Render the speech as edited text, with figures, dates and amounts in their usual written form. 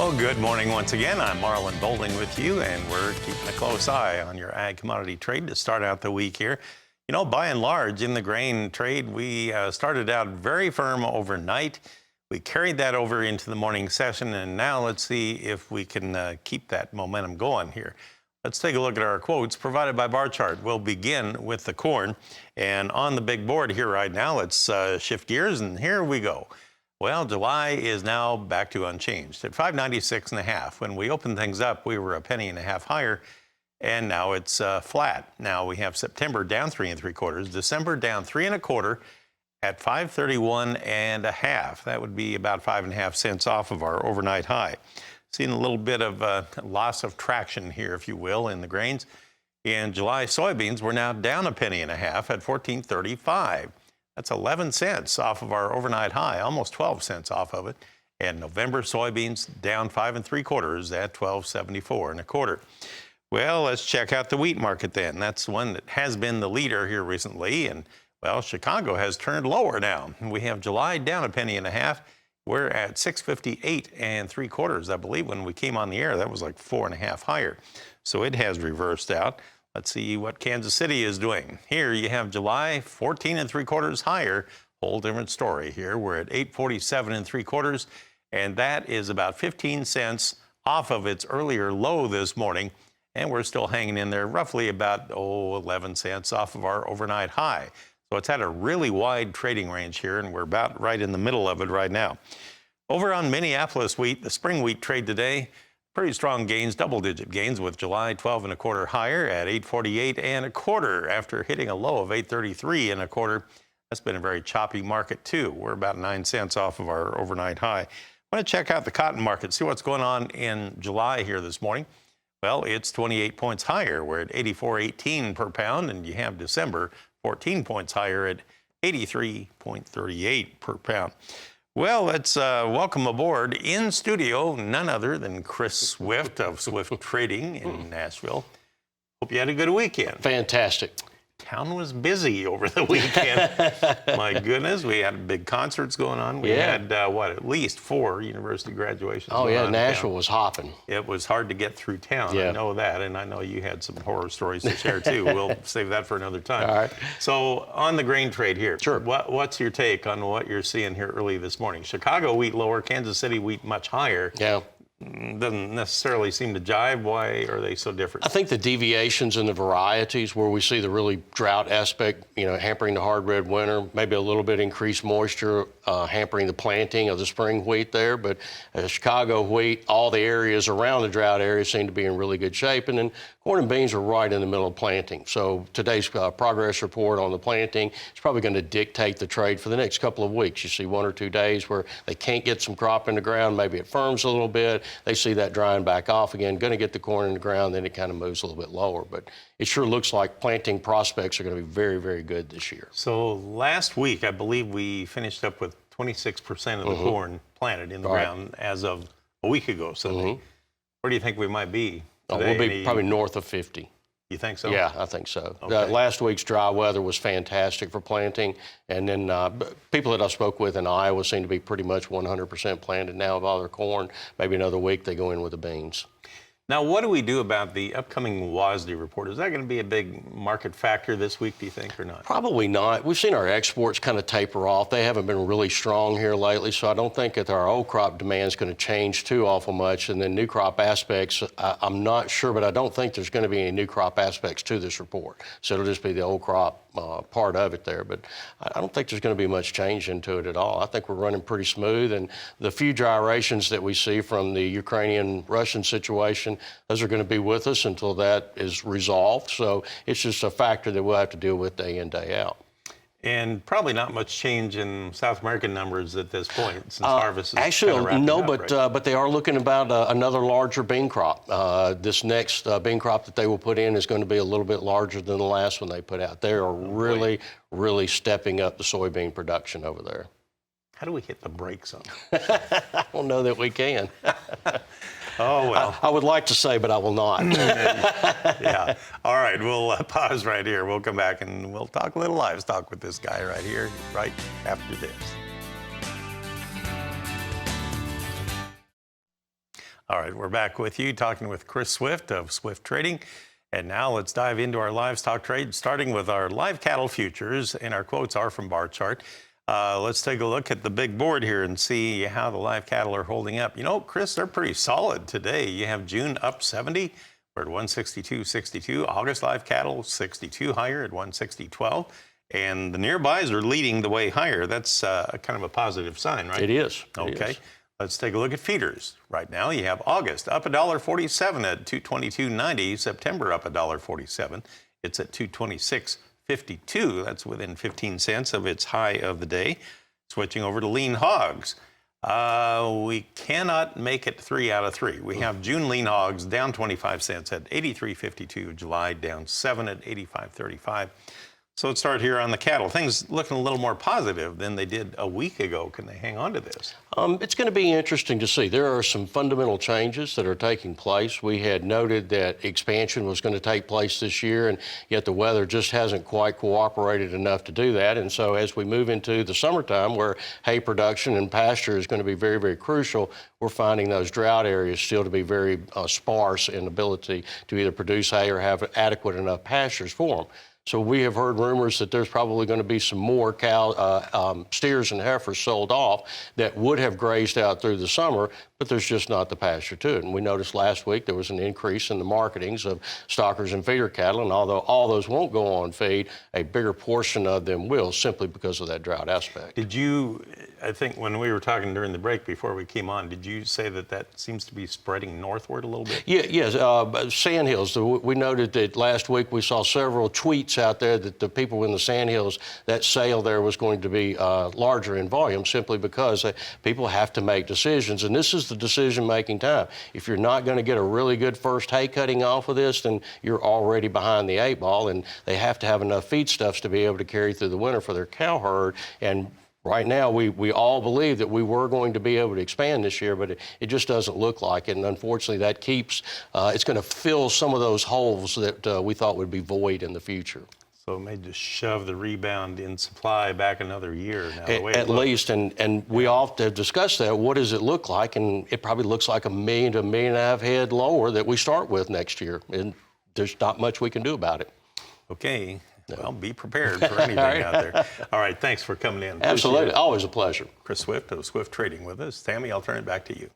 Well, good morning once again. I'm Marlin Bohling with you, and we're keeping a close eye on your ag commodity trade to start out the week here. You know, by and large, in the grain trade, we started out very firm overnight. We carried that over into the morning session, and now let's see if we can keep that momentum going here. Let's take a look at our quotes provided by Bar Chart. We'll begin with the corn, and on the big board here right now, let's shift gears, and here we go. Well, July is now back to unchanged at 596.5. When we opened things up, we were a penny and a half higher, and now it's flat. Now we have September down 3 3/4, December down 3 1/4 at 531.5. That would be about 5.5 cents off of our overnight high. Seen a little bit of loss of traction here, if you will, in the grains. In July, soybeans were now down a penny and a half at 14.35. That's 11 cents off of our overnight high, almost 12 cents off of it. And November soybeans down 5 3/4 at 12.74 1/4. Well, let's check out the wheat market then. That's one that has been the leader here recently. And well, Chicago has turned lower now. We have July down a penny and a half. We're at 658 3/4. I believe when we came on the air, that was like 4.5 higher. So it has reversed out. Let's see what Kansas City is doing. Here you have July 14 3/4 higher. Whole different story here. We're at 847 3/4, and that is about 15 cents off of its earlier low this morning. And we're still hanging in there roughly about 11 cents off of our overnight high. So it's had a really wide trading range here, and we're about right in the middle of it right now. Over on Minneapolis wheat, the spring wheat trade today, pretty strong gains, double-digit gains, with July 12 1/4 higher at 848 1/4 after hitting a low of 833 1/4. That's been a very choppy market too. We're about 9 cents off of our overnight high. I want to check out the cotton market, see what's going on in July here this morning. Well, it's 28 points higher. We're at 84.18 per pound, and you have December 14 points higher at 83.38 per pound. Well, let's welcome aboard in studio none other than Chris Swift of Swift Trading in Nashville. Hope you had a good weekend. Fantastic. Town was busy over the weekend. My goodness, we had big concerts going on. We had, at least 4 university graduations. Oh, yeah, Nashville was hopping. It was hard to get through town. Yeah. I know that, and I know you had some horror stories to share, too. We'll save that for another time. All right. So, on the grain trade here, sure. What's your take on what you're seeing here early this morning? Chicago wheat lower, Kansas City wheat much higher. Yeah. Doesn't necessarily seem to jive. Why are they so different? I think the deviations in the varieties where we see the really drought aspect, hampering the hard red winter, maybe a little bit increased moisture, hampering the planting of the spring wheat there. But Chicago wheat, all the areas around the drought area seem to be in really good shape. And then corn and beans are right in the middle of planting. So today's progress report on the planting is probably going to dictate the trade for the next couple of weeks. You see 1 or 2 days where they can't get some crop in the ground. Maybe it firms a little bit. They see that drying back off again, going to get the corn in the ground, then it kind of moves a little bit lower. But it sure looks like planting prospects are going to be very, very good this year. So last week, I believe we finished up with 26% of the corn planted in the ground as of a week ago Sunday. Where do you think we might be today? We'll be probably north of 50. You think so? Yeah, I think so. Okay. Last week's dry weather was fantastic for planting. And then people that I spoke with in Iowa seem to be pretty much 100% planted now of all their corn. Maybe another week they go in with the beans. Now, what do we do about the upcoming WASDE report? Is that going to be a big market factor this week, do you think, or not? Probably not. We've seen our exports kind of taper off. They haven't been really strong here lately, so I don't think that our old crop demand is going to change too awful much. And then new crop aspects, I'm not sure, but I don't think there's going to be any new crop aspects to this report. So it'll just be the old crop part of it there. But I don't think there's going to be much change into it at all. I think we're running pretty smooth. And the few gyrations that we see from the Ukrainian-Russian situation, those are going to be with us until that is resolved. So it's just a factor that we'll have to deal with day in, day out. And probably not much change in South American numbers at this point, since harvest is actually kind of wrapping up, right? But they are looking about another larger bean crop. This next bean crop that they will put in is going to be a little bit larger than the last one they put out. They are really, really stepping up the soybean production over there. How do we hit the brakes on it? I don't know that we can. Oh, well. I would like to say, but I will not. Yeah. All right, we'll pause right here. We'll come back and we'll talk a little livestock with this guy right here, right after this. All right, we're back with you talking with Chris Swift of Swift Trading. And now let's dive into our livestock trade, starting with our live cattle futures. And our quotes are from Bar Chart. Let's take a look at the big board here and see how the live cattle are holding up. You know, Chris, they're pretty solid today. You have June up 70. We're at 162.62. August live cattle 62 higher at 160.12. And the nearbys are leading the way higher. That's kind of a positive sign, right? It is. Okay. Let's take a look at feeders. Right now, you have August up $1.47 at 222.90. September up $1.47. It's at 226.52. That's within 15 cents of its high of the day. Switching over to lean hogs. We cannot make it 3 out of 3. We have June lean hogs down 25 cents at 83.52. July down 7 at 85.35. So let's start here on the cattle. Things looking a little more positive than they did a week ago. Can they hang on to this? It's going to be interesting to see. There are some fundamental changes that are taking place. We had noted that expansion was going to take place this year, and yet the weather just hasn't quite cooperated enough to do that. And so as we move into the summertime, where hay production and pasture is going to be very, very crucial, we're finding those drought areas still to be very sparse in ability to either produce hay or have adequate enough pastures for them. So we have heard rumors that there's probably going to be some more steers and heifers sold off that would have grazed out through the summer, but there's just not the pasture to it. And we noticed last week there was an increase in the marketings of stockers and feeder cattle, and although all those won't go on feed, a bigger portion of them will, simply because of that drought aspect. Did you, I think when we were talking during the break before we came on, did you say that that seems to be spreading northward a little bit? Yeah, yes, Sandhills. We noted that last week we saw several tweets out there that the people in the Sandhills, that sale there was going to be larger in volume, simply because people have to make decisions, and this is the decision-making time. If you're not going to get a really good first hay cutting off of this, then you're already behind the 8 ball, and they have to have enough feedstuffs to be able to carry through the winter for their cow herd. And right now, we all believe that we were going to be able to expand this year, but it just doesn't look like it. And unfortunately, that keeps, it's going to fill some of those holes that we thought would be void in the future. So it may just shove the rebound in supply back another year now. At least, and we often have discussed that. What does it look like? And it probably looks like 1 million to 1.5 million head lower that we start with next year. And there's not much we can do about it. Okay. Well, be prepared for anything out there. All right. Thanks for coming in. Absolutely. Always a pleasure. Chris Swift of Swift Trading with us. Tammy, I'll turn it back to you.